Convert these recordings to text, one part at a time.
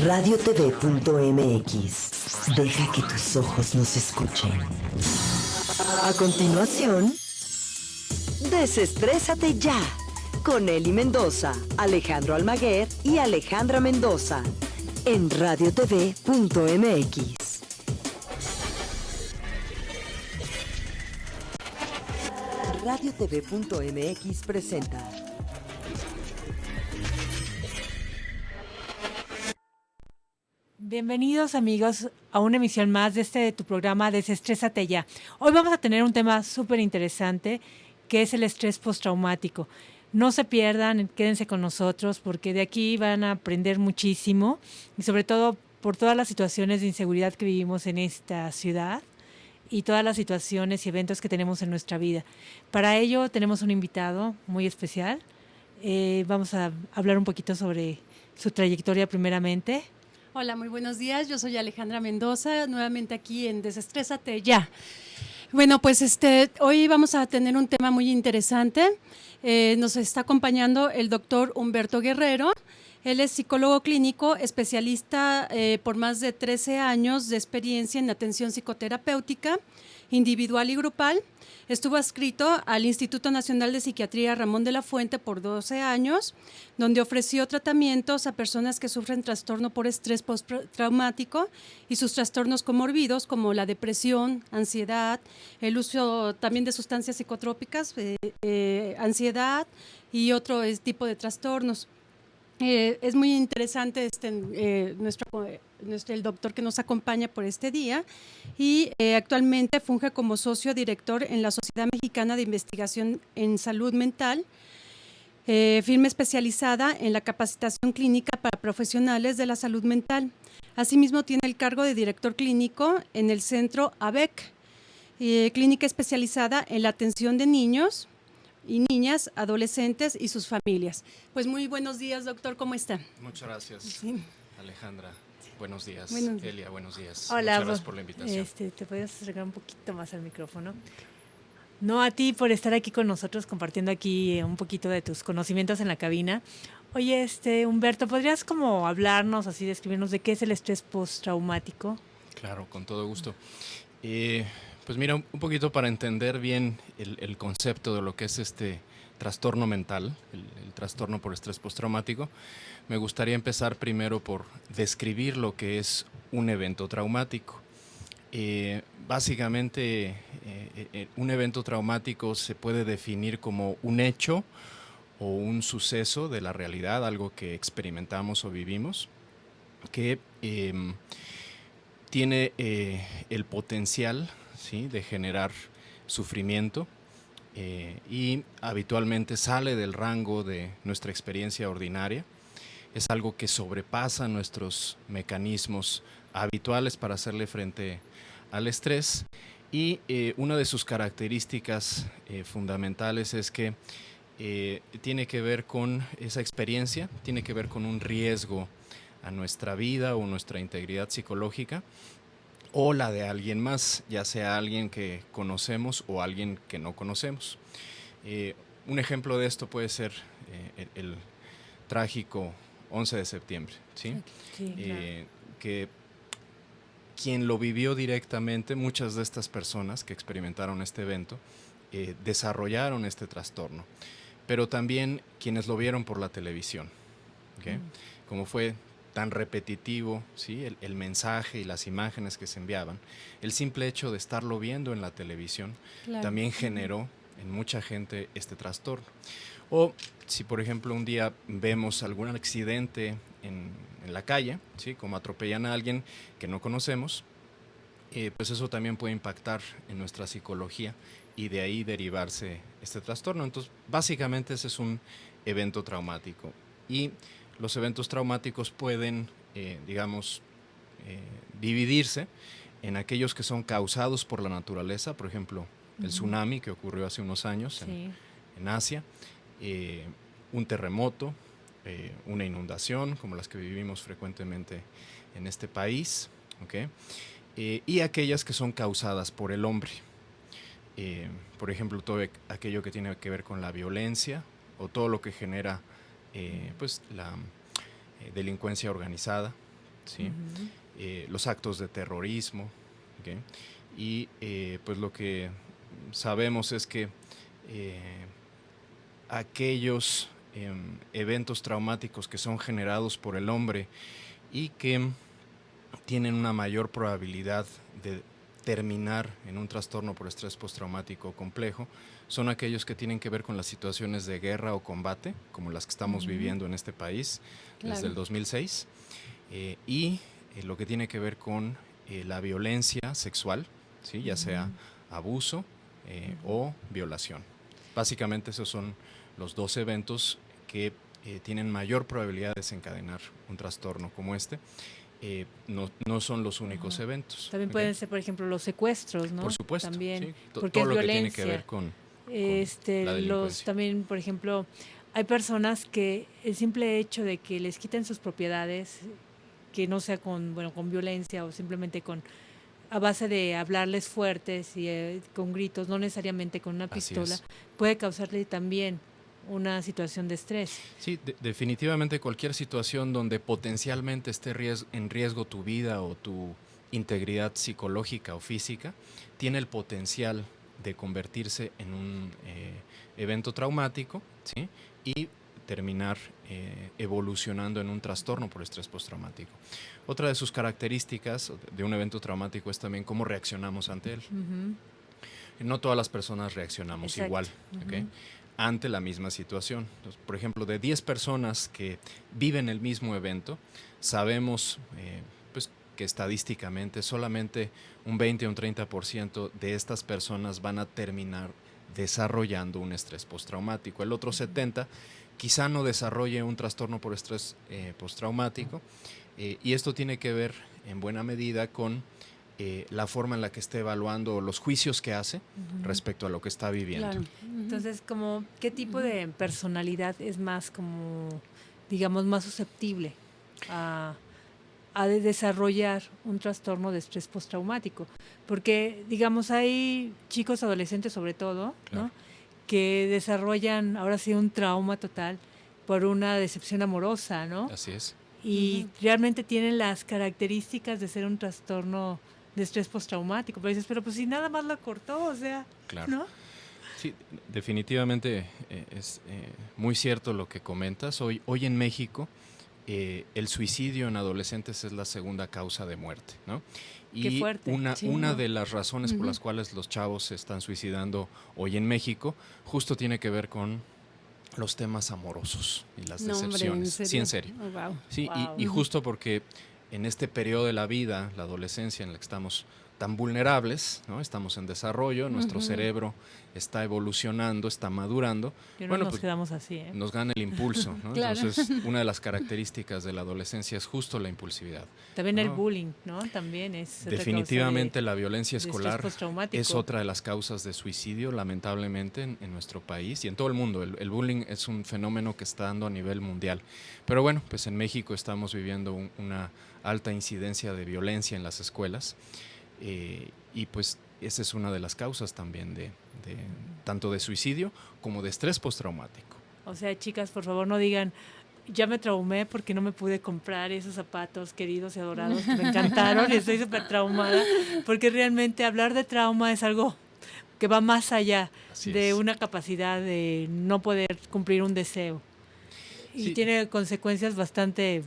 radiotv.mx. Deja que tus ojos nos escuchen. A continuación, Desestrésate ya, con Eli Mendoza, Alejandro Almaguer y Alejandra Mendoza, en radiotv.mx. Radiotv.mx presenta Bienvenidos amigos a una emisión más de tu programa Desestrésate ya. Hoy vamos a tener un tema súper interesante que es el estrés postraumático. No se pierdan, quédense con nosotros porque de aquí van a aprender muchísimo y sobre todo por todas las situaciones de inseguridad que vivimos en esta ciudad y todas las situaciones y eventos que tenemos en nuestra vida. Para ello tenemos un invitado muy especial. Vamos a hablar un poquito sobre su trayectoria primeramente. Hola, muy buenos días. Yo soy Alejandra Mendoza, nuevamente aquí en Desestrésate ya. Bueno, pues hoy vamos a tener un tema muy interesante. Nos está acompañando el doctor Humberto Guerrero. Él es psicólogo clínico, especialista por más de 13 años de experiencia en atención psicoterapéutica, individual y grupal. Estuvo adscrito al Instituto Nacional de Psiquiatría Ramón de la Fuente por 12 años, donde ofreció tratamientos a personas que sufren trastorno por estrés postraumático y sus trastornos comorbidos como la depresión, ansiedad, el uso también de sustancias psicotrópicas, ansiedad y otro tipo de trastornos. Es muy interesante el doctor que nos acompaña por este día y actualmente funge como socio director en la Sociedad Mexicana de Investigación en Salud Mental, firma especializada en la capacitación clínica para profesionales de la salud mental. Asimismo, tiene el cargo de director clínico en el Centro ABEC, clínica especializada en la atención de niños y niñas, adolescentes y sus familias. Pues muy buenos días, doctor, ¿cómo está? Muchas gracias, sí. Alejandra. Buenos días. Buenos días. Elia, buenos días. Hola, muchas gracias por la invitación. ¿Te puedes acercar un poquito más al micrófono? No, a ti por estar aquí con nosotros, compartiendo aquí un poquito de tus conocimientos en la cabina. Oye, Humberto, ¿podrías como hablarnos, así describirnos de qué es el estrés postraumático? Claro, con todo gusto. Pues mira, un poquito para entender bien el concepto de lo que es este trastorno mental, el trastorno por estrés postraumático, me gustaría empezar primero por describir lo que es un evento traumático. Básicamente, un evento traumático se puede definir como un hecho o un suceso de la realidad, algo que experimentamos o vivimos, que tiene el potencial, ¿sí?, de generar sufrimiento y habitualmente sale del rango de nuestra experiencia ordinaria. Es algo que sobrepasa nuestros mecanismos habituales para hacerle frente al estrés y una de sus características fundamentales es que tiene que ver con esa experiencia, tiene que ver con un riesgo a nuestra vida o nuestra integridad psicológica o la de alguien más, ya sea alguien que conocemos o alguien que no conocemos. Un ejemplo de esto puede ser el trágico 11 de septiembre, ¿sí? Sí, claro. Que quien lo vivió directamente, muchas de estas personas que experimentaron este evento, desarrollaron este trastorno, pero también quienes lo vieron por la televisión, ¿okay? Como fue tan repetitivo, ¿sí?, el mensaje y las imágenes que se enviaban, el simple hecho de estarlo viendo en la televisión también generó en mucha gente este trastorno. O si, por ejemplo, un día vemos algún accidente en la calle, ¿sí?, como atropellan a alguien que no conocemos, pues eso también puede impactar en nuestra psicología y de ahí derivarse este trastorno. Entonces, básicamente ese es un evento traumático. Y los eventos traumáticos pueden, dividirse en aquellos que son causados por la naturaleza, por ejemplo, el tsunami que ocurrió hace unos años en Asia, un terremoto, una inundación como las que vivimos frecuentemente en este país, ¿okay? Y aquellas que son causadas por el hombre. Por ejemplo, todo aquello que tiene que ver con la violencia o todo lo que genera pues la delincuencia organizada, ¿sí? Los actos de terrorismo, ¿ok? Y pues lo que sabemos es que aquellos eventos traumáticos que son generados por el hombre y que tienen una mayor probabilidad de terminar en un trastorno por estrés postraumático complejo son aquellos que tienen que ver con las situaciones de guerra o combate, como las que estamos viviendo en este país desde el 2006, y lo que tiene que ver con la violencia sexual, ¿sí? Ya sea abuso o violación. Básicamente esos son los dos eventos que tienen mayor probabilidad de desencadenar un trastorno como este. No son los únicos eventos. También pueden ser, por ejemplo, los secuestros, ¿no? Por supuesto, también, sí. Porque Todo es lo que violencia. tiene que ver con la delincuencia. También, por ejemplo, hay personas que el simple hecho de que les quiten sus propiedades, que no sea con violencia o simplemente a base de hablarles fuertes y con gritos, no necesariamente con una pistola, puede causarle también una situación de estrés. Sí, definitivamente cualquier situación donde potencialmente esté en riesgo tu vida o tu integridad psicológica o física, tiene el potencial de convertirse en un evento traumático, ¿sí? Y terminar evolucionando en un trastorno por estrés postraumático. Otra de sus características de un evento traumático es también cómo reaccionamos ante él. No todas las personas reaccionamos igual, ¿okay? Ante la misma situación. Entonces, por ejemplo, de 10 personas que viven el mismo evento, sabemos pues, que estadísticamente solamente un 20 o un 30% de estas personas van a terminar desarrollando un estrés postraumático. El otro 70% quizá no desarrolle un trastorno por estrés postraumático, y esto tiene que ver en buena medida con la forma en la que esté evaluando los juicios que hace respecto a lo que está viviendo. Claro. Entonces, como, ¿qué tipo de personalidad es más digamos, más susceptible a desarrollar un trastorno de estrés postraumático? Porque, digamos, hay chicos adolescentes sobre todo, Claro. ¿no? Que desarrollan ahora sí un trauma total por una decepción amorosa, ¿no? Así es. Y realmente tienen las características de ser un trastorno de estrés postraumático. Pero dices, pero pues si nada más lo cortó, o sea, Claro. ¿no? Sí, definitivamente es muy cierto lo que comentas. Hoy en México el suicidio en adolescentes es la segunda causa de muerte, ¿no? Y Qué fuerte. una de las razones por las cuales los chavos se están suicidando hoy en México justo tiene que ver con los temas amorosos y las decepciones. Sí, en serio. Oh, wow. Sí, Wow. y justo porque en este periodo de la vida, la adolescencia en la que estamos tan vulnerables, ¿no? Estamos en desarrollo, nuestro cerebro está evolucionando, está madurando. Que no Bueno, nos pues, quedamos así, ¿eh? nos gana el impulso, ¿no? Claro. Entonces, una de las características de la adolescencia es justo la impulsividad. También el No. bullying, ¿no? También es otra Definitivamente causa la violencia de estrés escolar postraumático. es otra de las causas de suicidio, lamentablemente, en nuestro país y en todo el mundo. El bullying es un fenómeno que está dando a nivel mundial. Pero bueno, pues en México estamos viviendo una alta incidencia de violencia en las escuelas, y pues esa es una de las causas también de tanto de suicidio como de estrés postraumático. O sea, chicas, por favor, no digan, ya me traumé porque no me pude comprar esos zapatos queridos y adorados que me encantaron y estoy súper traumada, porque realmente hablar de trauma es algo que va más allá Así de es. una capacidad de no poder cumplir un deseo. Y Sí. tiene consecuencias bastante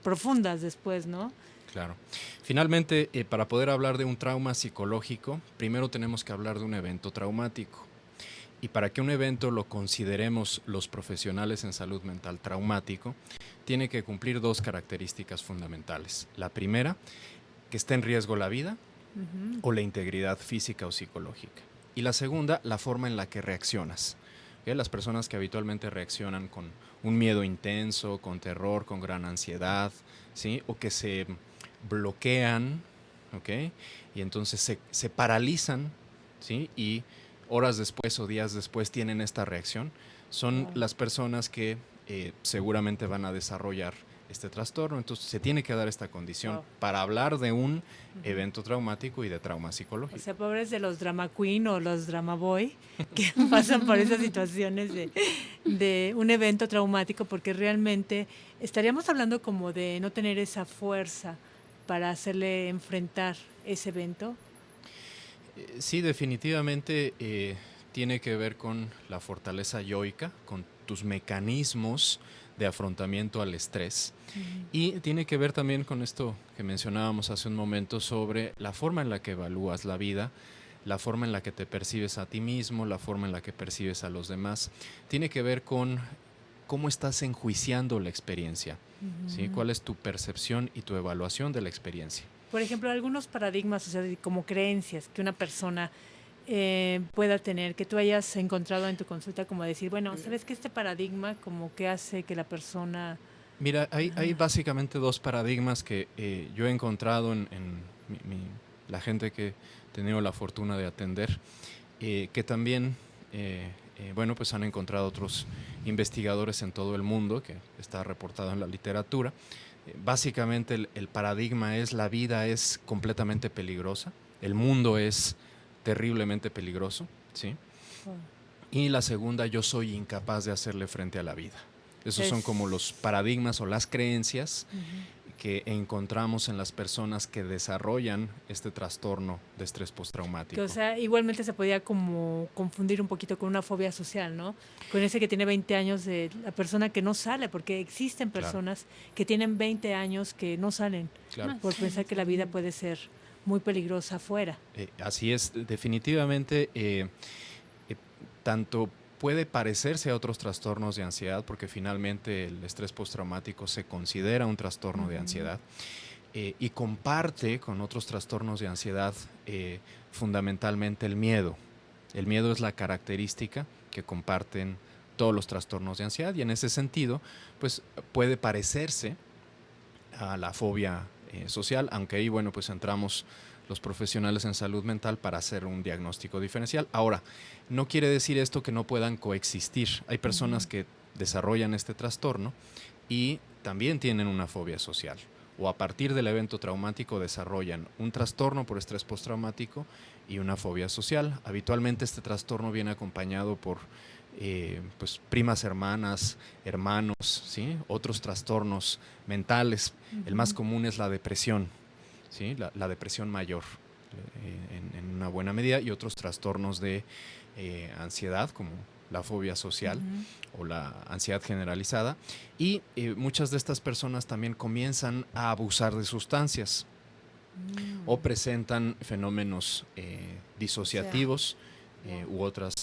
profundas después, ¿no? Claro. Finalmente, para poder hablar de un trauma psicológico, primero tenemos que hablar de un evento traumático. Y para que un evento lo consideremos los profesionales en salud mental traumático, tiene que cumplir dos características fundamentales. La primera, que esté en riesgo la vida o la integridad física o psicológica. Y la segunda, la forma en la que reaccionas. Las personas que habitualmente reaccionan con un miedo intenso, con terror, con gran ansiedad, ¿sí? O que se bloquean, ¿ok? Y entonces se paralizan, ¿sí? Y horas después o días después tienen esta reacción, son las personas que seguramente van a desarrollar este trastorno. Entonces se tiene que dar esta condición Wow. para hablar de un evento traumático y de trauma O psicológico. sea, pobres de los drama queen o los drama boy que pasan por esas situaciones de un evento traumático, porque realmente estaríamos hablando como de no tener esa fuerza para hacerle enfrentar ese evento. Sí, definitivamente tiene que ver con la fortaleza yoica, con tus mecanismos de afrontamiento al estrés. Y tiene que ver también con esto que mencionábamos hace un momento sobre la forma en la que evalúas la vida, la forma en la que te percibes a ti mismo, la forma en la que percibes a los demás. Tiene que ver con cómo estás enjuiciando la experiencia, ¿sí? ¿Cuál es tu percepción y tu evaluación de la experiencia? Por ejemplo, algunos paradigmas, o sea, como creencias que una persona pueda tener, que tú hayas encontrado en tu consulta, como decir, bueno, ¿sabes que este paradigma como que hace que la persona... Mira, hay básicamente dos paradigmas que yo he encontrado en la gente que he tenido la fortuna de atender, que también, bueno, pues han encontrado otros investigadores en todo el mundo, que está reportado en la literatura. Básicamente el paradigma es: la vida es completamente peligrosa, el mundo es terriblemente peligroso, ¿sí? Y la segunda: yo soy incapaz de hacerle frente a la vida. Esos son como los paradigmas o las creencias que encontramos en las personas que desarrollan este trastorno de estrés postraumático. Que, o sea, igualmente se podía como confundir un poquito con una fobia social, ¿no? Con ese que tiene 20 años de la persona que no sale, porque existen personas que tienen 20 años que no salen por pensar que la vida puede ser muy peligrosa afuera. Así es, definitivamente, tanto puede parecerse a otros trastornos de ansiedad, porque finalmente el estrés postraumático se considera un trastorno de ansiedad, y comparte con otros trastornos de ansiedad fundamentalmente el miedo. El miedo es la característica que comparten todos los trastornos de ansiedad, y en ese sentido pues puede parecerse a la fobia social, aunque ahí, bueno, pues entramos los profesionales en salud mental para hacer un diagnóstico diferencial. Ahora, no quiere decir esto que no puedan coexistir. Hay personas que desarrollan este trastorno y también tienen una fobia social, o a partir del evento traumático desarrollan un trastorno por estrés postraumático y una fobia social. Habitualmente este trastorno viene acompañado por pues primas hermanas, hermanos, ¿sí? Otros trastornos mentales. El más común es la depresión, ¿sí? La depresión mayor en una buena medida, y otros trastornos de ansiedad como la fobia social o la ansiedad generalizada. Y muchas de estas personas también comienzan a abusar de sustancias o presentan fenómenos disociativos u otros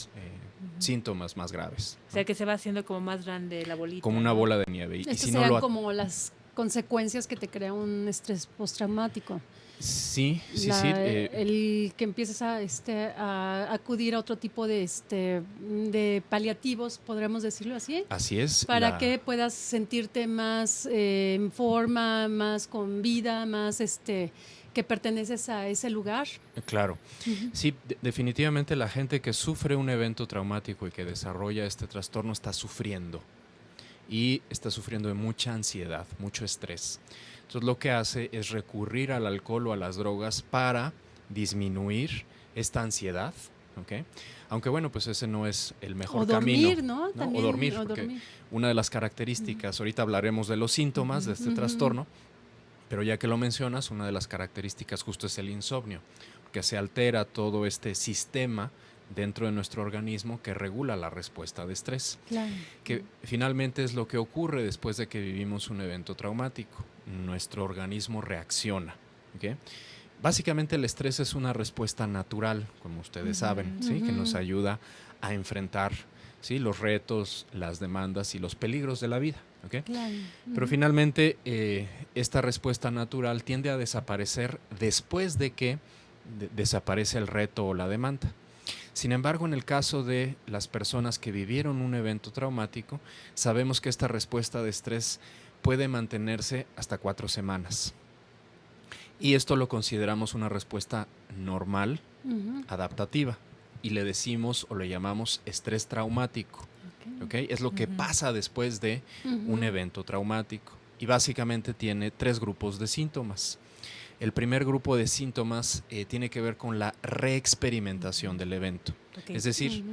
síntomas más graves. O sea, que se va haciendo como más grande la bolita. Como una bola de nieve. Y Estas si no serían lo como las consecuencias que te crea un estrés postraumático. Sí. El que empieces a acudir a otro tipo de paliativos, podríamos decirlo así. Así es. Para que puedas sentirte más en forma, más con vida, más que perteneces a ese lugar. Claro. Sí, definitivamente la gente que sufre un evento traumático y que desarrolla este trastorno está sufriendo. Y está sufriendo de mucha ansiedad, mucho estrés. Entonces lo que hace es recurrir al alcohol o a las drogas para disminuir esta ansiedad, ¿ok? Aunque bueno, pues ese no es el mejor camino. O dormir, ¿no? También, o dormir, porque una de las características, ahorita hablaremos de los síntomas de este trastorno, pero ya que lo mencionas, una de las características justo es el insomnio, que se altera todo este sistema dentro de nuestro organismo que regula la respuesta de estrés, que finalmente es lo que ocurre después de que vivimos un evento traumático. Nuestro organismo reacciona, ¿okay? Básicamente el estrés es una respuesta natural, como ustedes saben, ¿sí? Que nos ayuda a enfrentar, ¿sí? Los retos, las demandas y los peligros de la vida, ¿okay? Pero finalmente esta respuesta natural tiende a desaparecer después de que desaparece el reto o la demanda. Sin embargo, en el caso de las personas que vivieron un evento traumático, sabemos que esta respuesta de estrés puede mantenerse hasta 4 semanas. Y esto lo consideramos una respuesta normal, adaptativa, y le decimos o le llamamos estrés traumático. ¿Okay? Es lo que pasa después de un evento traumático. y básicamente tiene 3 grupos de síntomas. El primer grupo de síntomas tiene que ver con la reexperimentación del evento. Okay. Es decir,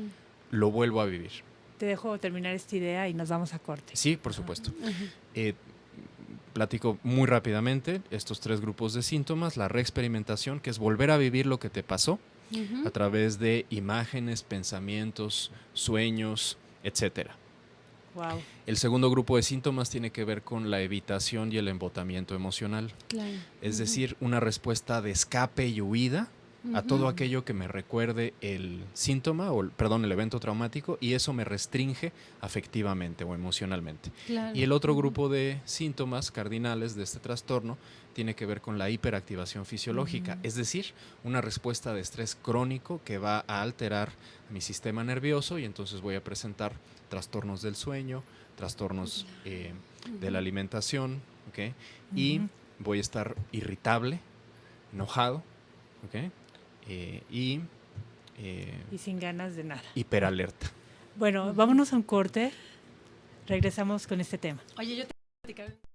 lo vuelvo a vivir. Te dejo terminar esta idea y nos vamos a corte. Sí, por supuesto. Platico muy rápidamente estos 3 grupos de síntomas. La reexperimentación, que es volver a vivir lo que te pasó a través de imágenes, pensamientos, sueños, etcétera. Wow. El segundo grupo de síntomas tiene que ver con la evitación y el embotamiento emocional. Claro. Es decir, una respuesta de escape y huida a todo aquello que me recuerde el síntoma, el evento traumático, y eso me restringe afectivamente o emocionalmente. Claro. Y el otro grupo de síntomas cardinales de este trastorno tiene que ver con la hiperactivación fisiológica, es decir, una respuesta de estrés crónico que va a alterar mi sistema nervioso y entonces voy a presentar trastornos del sueño, trastornos de la alimentación, ¿okay? Y voy a estar irritable, enojado, ¿okay? Y sin ganas de nada. hiperalerta. Bueno, vámonos a un corte. Regresamos con este tema. Oye, yo te voy a platicar.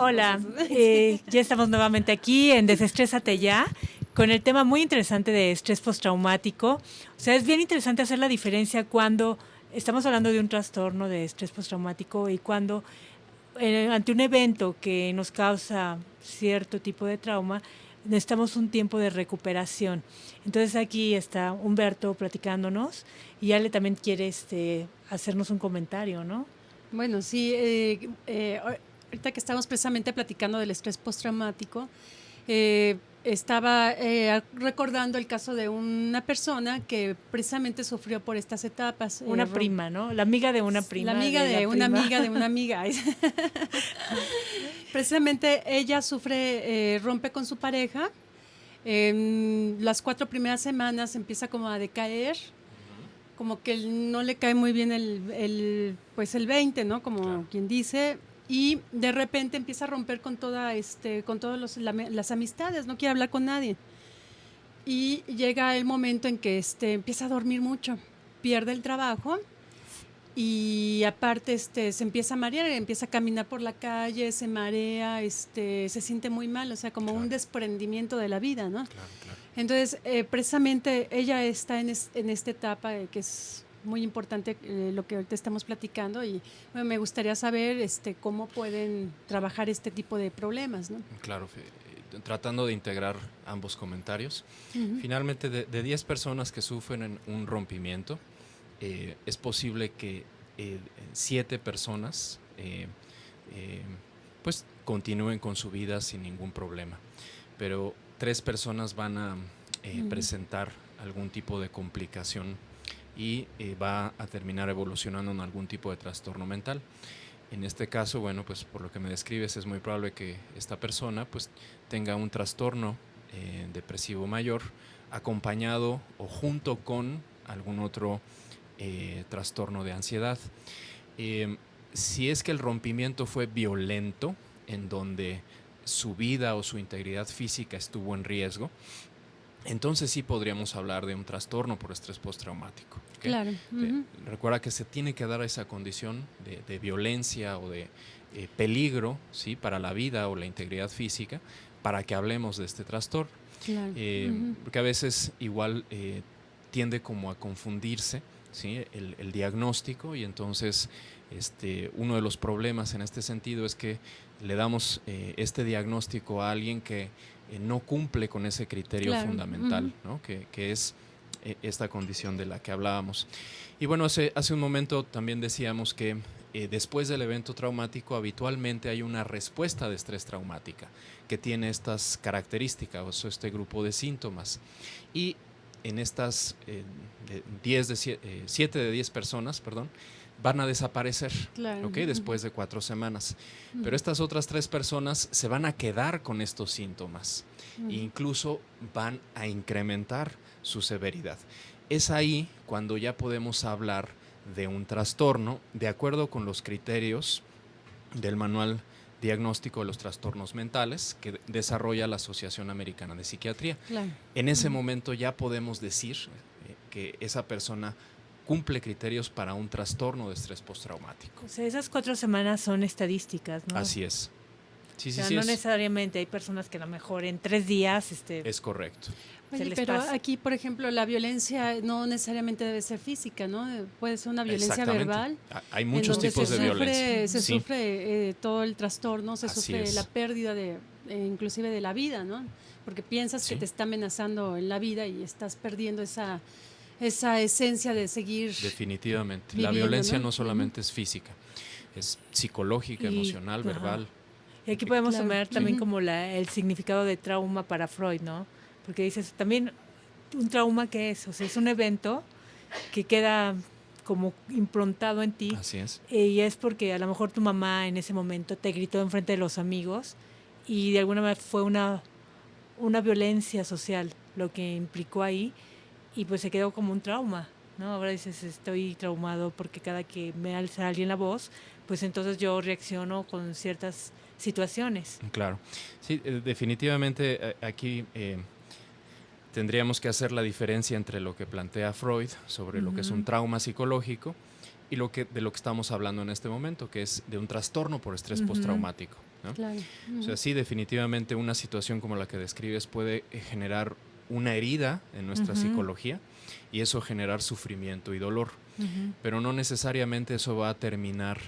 Hola, ya estamos nuevamente aquí en Desestrésate Ya, con el tema muy interesante de estrés postraumático. O sea, es bien interesante hacer la diferencia cuando estamos hablando de un trastorno de estrés postraumático y cuando ante un evento que nos causa cierto tipo de trauma, necesitamos un tiempo de recuperación. Entonces aquí está Humberto platicándonos y Ale también quiere hacernos un comentario, ¿no? Bueno, sí, ahorita que estamos precisamente platicando del estrés postraumático, estaba recordando el caso de una persona que precisamente sufrió por estas etapas. Una prima, ¿no? La amiga de una prima. La amiga de una amiga de una amiga. Precisamente ella sufre, rompe con su pareja. En las 4 primeras semanas empieza como a decaer, como que no le cae muy bien pues el 20, ¿no? Como claro. Quien dice, y de repente empieza a romper con todas las amistades, no quiere hablar con nadie. Y llega el momento en que empieza a dormir mucho, pierde el trabajo y aparte se empieza a marear, empieza a caminar por la calle, se marea, se siente muy mal, o sea, como claro. Un desprendimiento de la vida, ¿no? Claro, claro. Entonces, precisamente ella está en esta etapa que es muy importante, lo que ahorita estamos platicando, y bueno, me gustaría saber cómo pueden trabajar este tipo de problemas, ¿no? Claro, tratando de integrar ambos comentarios. Finalmente, de 10 personas que sufren un rompimiento, es posible que 7 personas pues continúen con su vida sin ningún problema, pero 3 personas van a presentar algún tipo de complicación y va a terminar evolucionando en algún tipo de trastorno mental. En este caso, bueno, pues por lo que me describes, es muy probable que esta persona pues tenga un trastorno depresivo mayor, acompañado o junto con algún otro trastorno de ansiedad. Si es que el rompimiento fue violento, en donde su vida o su integridad física estuvo en riesgo, entonces sí podríamos hablar de un trastorno por estrés postraumático. ¿Okay? Claro. Recuerda que se tiene que dar esa condición de violencia o de peligro, ¿sí? Para la vida o la integridad física, para que hablemos de este trastorno. Claro. Porque a veces igual tiende como a confundirse, ¿sí? el diagnóstico, y entonces uno de los problemas en este sentido es que le damos este diagnóstico a alguien que no cumple con ese criterio claro. Fundamental, ¿no? que es esta condición de la que hablábamos. Y bueno, hace un momento también decíamos que después del evento traumático habitualmente hay una respuesta de estrés traumática que tiene estas características o este grupo de síntomas. Y en estas 7 de 10 personas, van a desaparecer, claro. ¿Okay? Después de 4 semanas. Pero estas otras 3 personas se van a quedar con estos síntomas e incluso van a incrementar su severidad. Es ahí cuando ya podemos hablar de un trastorno de acuerdo con los criterios del Manual Diagnóstico de los Trastornos Mentales que desarrolla la Asociación Americana de Psiquiatría. Claro. En ese momento ya podemos decir que esa persona cumple criterios para un trastorno de estrés postraumático. O sea, esas 4 semanas son estadísticas, ¿no? Así es. Sí, o sea, sí, no necesariamente, hay personas que a lo mejor en 3 días... Es correcto. Oye, pero pasa. Aquí, por ejemplo, la violencia no necesariamente debe ser física, ¿no? Puede ser una violencia verbal. Hay muchos tipos de violencia. Se sufre todo el trastorno, se sufre la pérdida inclusive de la vida, ¿no? Porque piensas que te está amenazando en la vida y estás perdiendo esa esencia de seguir. Definitivamente. Viviendo, la violencia no solamente es física, es psicológica, emocional, verbal. Y aquí podemos tomar también como el significado de trauma para Freud, ¿no? Porque dices, también un trauma, ¿qué es? O sea, es un evento que queda como improntado en ti. Así es. Y es porque a lo mejor tu mamá en ese momento te gritó enfrente de los amigos y de alguna manera fue una violencia social lo que implicó ahí, y pues se quedó como un trauma, ¿no? Ahora dices, estoy traumado porque cada que me alza alguien la voz, pues entonces yo reacciono con ciertas situaciones. Claro. Sí, definitivamente aquí tendríamos que hacer la diferencia entre lo que plantea Freud sobre lo que es un trauma psicológico y de lo que estamos hablando en este momento, que es de un trastorno por estrés postraumático, ¿no? Claro. O sea, sí, definitivamente una situación como la que describes puede generar una herida en nuestra psicología y eso generar sufrimiento y dolor, pero no necesariamente eso va a terminar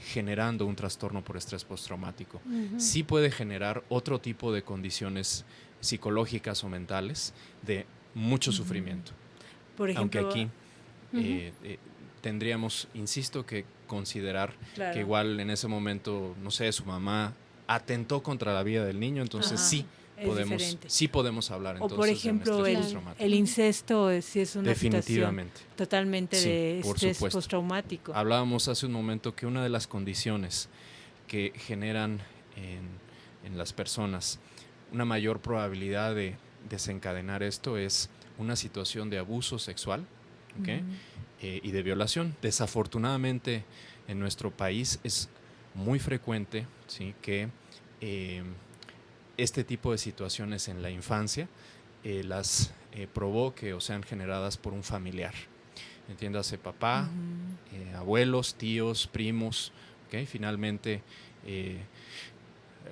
generando un trastorno por estrés postraumático. Sí puede generar otro tipo de condiciones psicológicas o mentales de mucho sufrimiento. Por ejemplo, aunque aquí tendríamos, insisto, que considerar que igual en ese momento, no sé, su mamá atentó contra la vida del niño, entonces sí diferente. sí podemos hablar O entonces por de un ejemplo, estrés el postraumático. incesto sí es una situación Definitivamente. totalmente Sí, de por estrés supuesto. postraumático. Hablábamos hace un momento que una de las condiciones que generan en las personas una mayor probabilidad de desencadenar esto es una situación de abuso sexual, ¿ok? Y de violación. Desafortunadamente en nuestro país es muy frecuente, ¿sí?, que este tipo de situaciones en la infancia las provoque o sean generadas por un familiar. Entiéndase papá, abuelos, tíos, primos, ¿okay? Finalmente,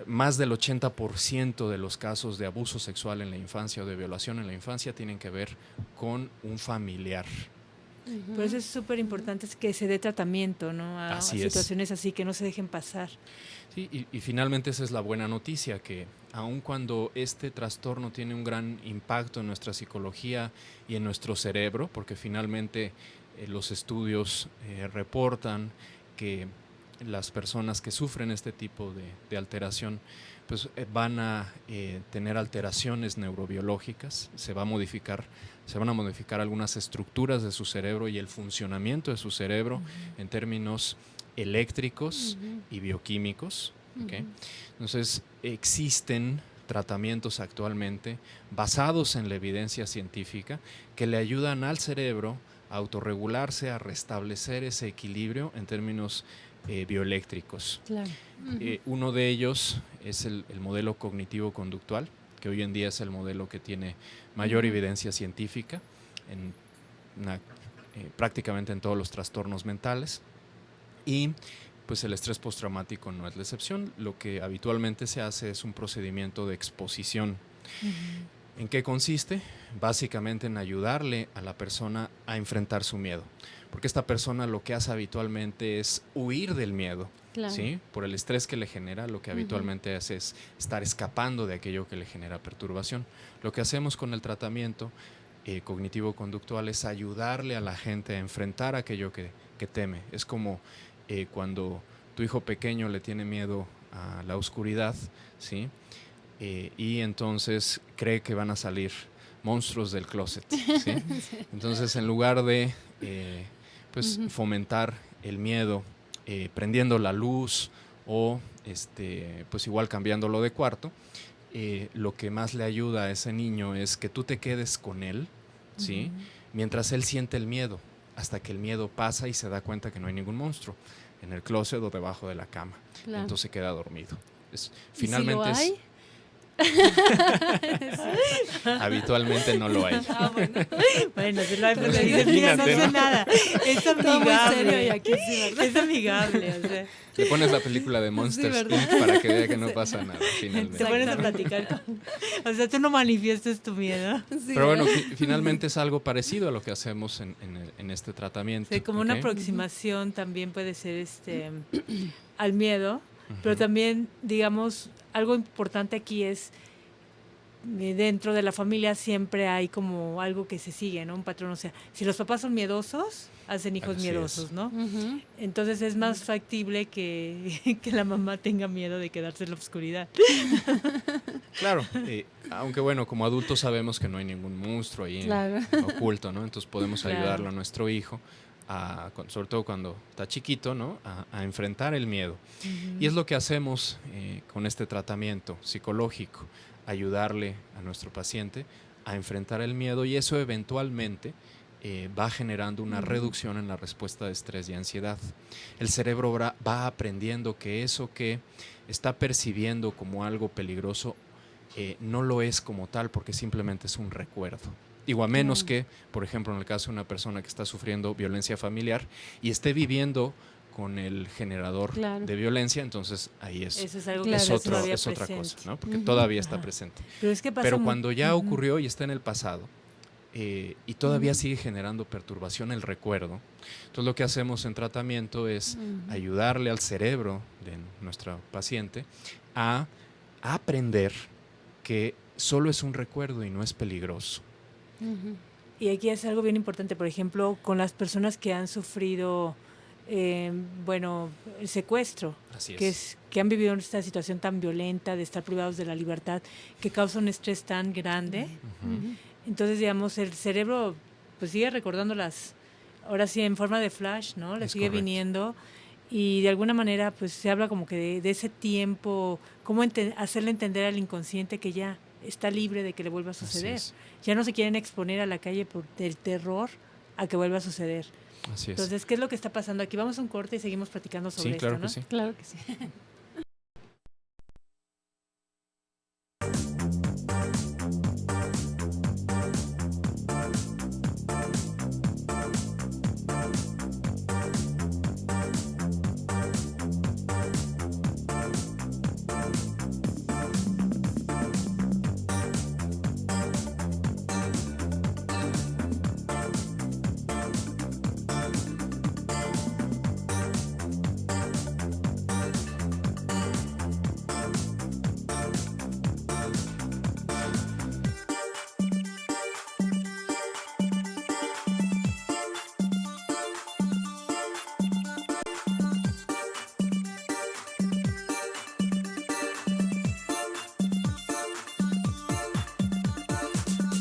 más del 80% de los casos de abuso sexual en la infancia o de violación en la infancia tienen que ver con un familiar. Por eso es súper importante que se dé tratamiento, ¿no? A Así es. situaciones así, que no se dejen pasar. Sí, y finalmente esa es la buena noticia, que aun cuando este trastorno tiene un gran impacto en nuestra psicología y en nuestro cerebro, porque finalmente los estudios reportan que las personas que sufren este tipo de alteración pues van a tener alteraciones neurobiológicas, se van a modificar algunas estructuras de su cerebro y el funcionamiento de su cerebro en términos eléctricos y bioquímicos. ¿Okay? Entonces existen tratamientos actualmente basados en la evidencia científica que le ayudan al cerebro a autorregularse, a restablecer ese equilibrio en términos bioeléctricos. Claro. Uno de ellos es el modelo cognitivo-conductual, que hoy en día es el modelo que tiene mayor evidencia científica prácticamente en todos los trastornos mentales. Y pues el estrés postraumático no es la excepción. Lo que habitualmente se hace es un procedimiento de exposición. ¿En qué consiste? Básicamente en ayudarle a la persona a enfrentar su miedo. Porque esta persona lo que hace habitualmente es huir del miedo. Claro. ¿Sí? Por el estrés que le genera, lo que habitualmente hace es estar escapando de aquello que le genera perturbación. Lo que hacemos con el tratamiento cognitivo-conductual es ayudarle a la gente a enfrentar aquello que teme. Es como cuando tu hijo pequeño le tiene miedo a la oscuridad, ¿sí? Y entonces cree que van a salir monstruos del closet, ¿sí? Entonces, en lugar de fomentar el miedo prendiendo la luz o pues igual cambiándolo de cuarto, lo que más le ayuda a ese niño es que tú te quedes con él, ¿sí? Mientras él siente el miedo, hasta que el miedo pasa y se da cuenta que no hay ningún monstruo en el closet o debajo de la cama. Claro. Entonces queda dormido. Finalmente ¿Y si lo hay? Habitualmente no lo hay. Bueno, si lo hay, pues dice, mira, no sé nada. Es amigable. Y aquí sí, ¿verdad? Es amigable, o sea. Le pones la película de Monsters Inc. para que vea que no pasa nada, finalmente. Te pones a platicar. O sea, tú no manifiestas tu miedo. Sí, pero bueno, finalmente es algo parecido a lo que hacemos en este tratamiento. Sí, como una aproximación también puede ser al miedo, pero también, digamos, algo importante aquí es dentro de la familia siempre hay como algo que se sigue, ¿no? Un patrón, o sea, si los papás son miedosos, hacen hijos miedosos, ¿no? Entonces es más factible que la mamá tenga miedo de quedarse en la oscuridad. Claro, aunque bueno, como adultos sabemos que no hay ningún monstruo ahí oculto, ¿no? Entonces podemos ayudarlo a nuestro hijo, sobre todo cuando está chiquito, ¿no? A enfrentar el miedo. Y es lo que hacemos con este tratamiento psicológico, ayudarle a nuestro paciente a enfrentar el miedo, y eso eventualmente va generando una reducción en la respuesta de estrés y ansiedad. El cerebro va aprendiendo que eso que está percibiendo como algo peligroso no lo es como tal, porque simplemente es un recuerdo. Digo, a menos que, por ejemplo, en el caso de una persona que está sufriendo violencia familiar y esté viviendo con el generador de violencia, entonces ahí es otra cosa, ¿no? Porque todavía está presente. Pero cuando ya ocurrió y está en el pasado, y todavía sigue generando perturbación el recuerdo, entonces lo que hacemos en tratamiento es ayudarle al cerebro de nuestro paciente a aprender que solo es un recuerdo y no es peligroso. Y aquí es algo bien importante, por ejemplo, con las personas que han sufrido bueno, el secuestro, Así que es. que han vivido esta situación tan violenta de estar privados de la libertad, que causa un estrés tan grande. Ujú. Entonces, digamos, el cerebro pues sigue recordando ahora sí en forma de flash, ¿no? Le Es sigue correcto. viniendo y de alguna manera pues se habla como que de ese tiempo, cómo hacerle entender al inconsciente que ya está libre de que le vuelva a Así suceder. es. Ya no se quieren exponer a la calle por del terror a que vuelva a suceder. Así es. Entonces, ¿qué es lo que está pasando aquí? Vamos a un corte y seguimos platicando sobre Sí, claro esto, ¿no? que sí. Claro que sí.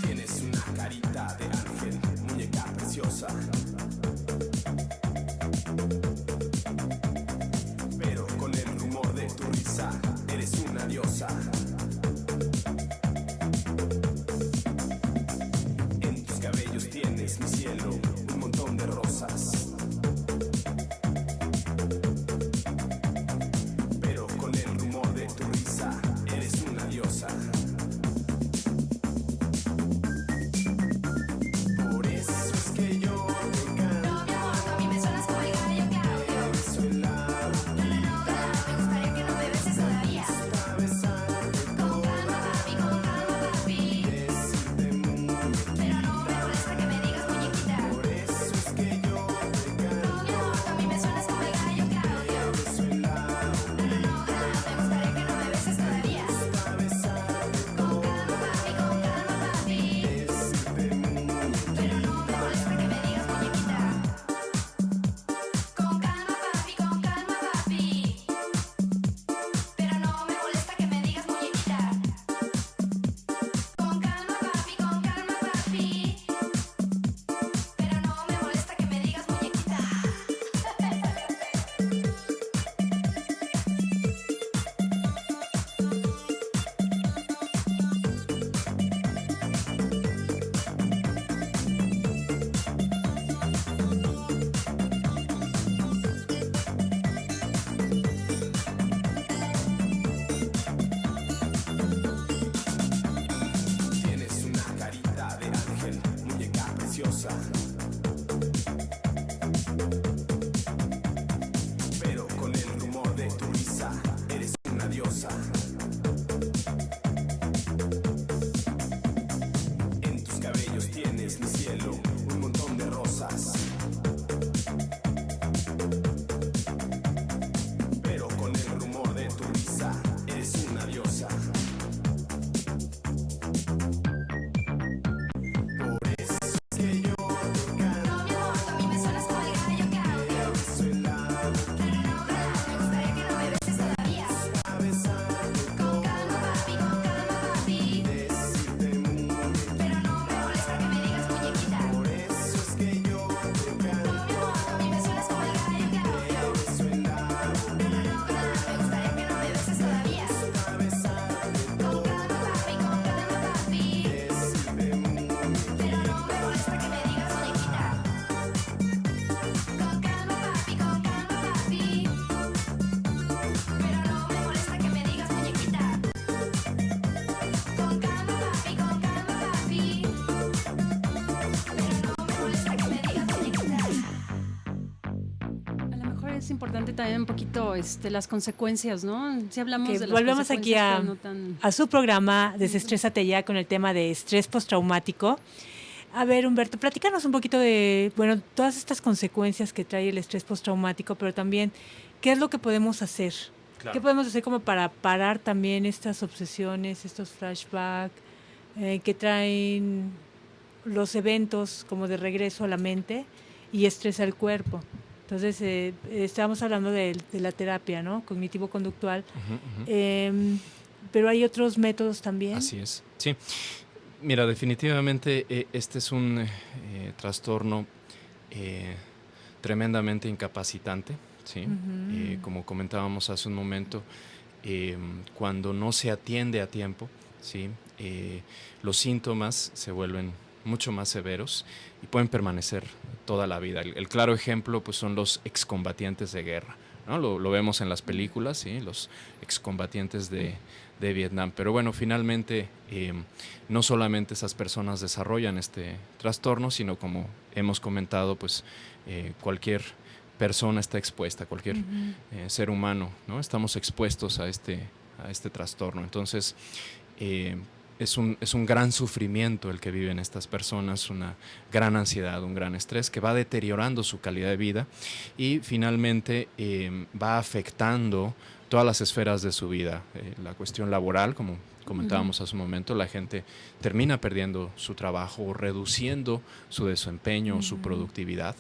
Tienes una carita de ángel, muñeca preciosa. Pero con el rumor de tu risa, eres una diosa. En tus cabellos tienes mi cielo, un montón de rosas. Pero con el rumor de tu risa, eres una diosa. Por eso es que yo te canto. No, mi amor, tú a mí me suenas como el gallo Claudio. Beso en la No, no, no, me gustaría que no me beses todavía. boca, besarte Con calma, papi, decirte mucho. pero no me molesta que me digas muñequita. Por eso es que yo te canto. No, mi amor, tú a mí me suenas como el gallo Claudio. Beso en la No, no, no, me gustaría que no me beses todavía. boca, besarte Con calma, papi, decirte mucho. pero no me molesta que me digas muñequita. Con calma, papi, pero no me molesta que me digas muñequita. Con calma, papi, pero no me molesta que me digas muñequita. Tienes una carita de ángel, muñeca preciosa. Pero con el rumor de tu risa, eres una diosa. En tus cabellos tienes mi cielo, un montón de rosas. Pero con el rumor de tu risa, eres una diosa. Por eso es que yo te canto. No, mi amor, tú a mí me suenas como el gallo Claudio. Beso en la No, no, no, me gustaría que no me beses todavía. boca, besarte Con calma, papi, decirte mucho. pero no me molesta que me digas muñequita. Por eso es que yo te canto. No, mi amor, tú a mí me suenas como el gallo Claudio. Beso en la boca, No, no, no, me gustaría que no me beses todavía. besarte Con calma, papi, decirte mucho. pero no me molesta que me digas muñequita. Con calma, papi, pero no me molesta que me digas muñequita. Con calma, papi, pero no me molesta que me digas muñequita. A lo mejor es importante también un poquito las consecuencias, ¿no? Si hablamos Que de las volvemos aquí consecuencias, a, pero no tan... a su programa Desestrésate ya con el tema de estrés postraumático. A ver, Humberto, platícanos un poquito de, bueno, todas estas consecuencias que trae el estrés postraumático, pero también, ¿qué es lo que podemos hacer? ¿Qué podemos hacer como para parar también estas obsesiones, estos flashbacks que traen los eventos como de regreso a la mente y estrés al cuerpo? Entonces, estábamos hablando de la terapia, ¿no? Cognitivo-conductual. Ujú. Pero hay otros métodos también. Así es, sí. Mira, definitivamente este es un trastorno tremendamente incapacitante, ¿sí? Como comentábamos hace un momento, cuando no se atiende a tiempo, ¿sí? Los síntomas se vuelven mucho más severos y pueden permanecer toda la vida. El claro ejemplo pues, son los excombatientes de guerra, ¿no? Lo vemos en las películas, ¿sí? Los excombatientes de Vietnam. Pero bueno, finalmente no solamente esas personas desarrollan este trastorno, sino como hemos comentado, pues cualquier persona está expuesta, cualquier ser humano, ¿no? Estamos expuestos a este trastorno. Entonces, es un gran sufrimiento el que viven estas personas, una gran ansiedad, un gran estrés que va deteriorando su calidad de vida y finalmente va afectando todas las esferas de su vida. La cuestión laboral, como comentábamos hace un momento, la gente termina perdiendo su trabajo, reduciendo su desempeño, su productividad.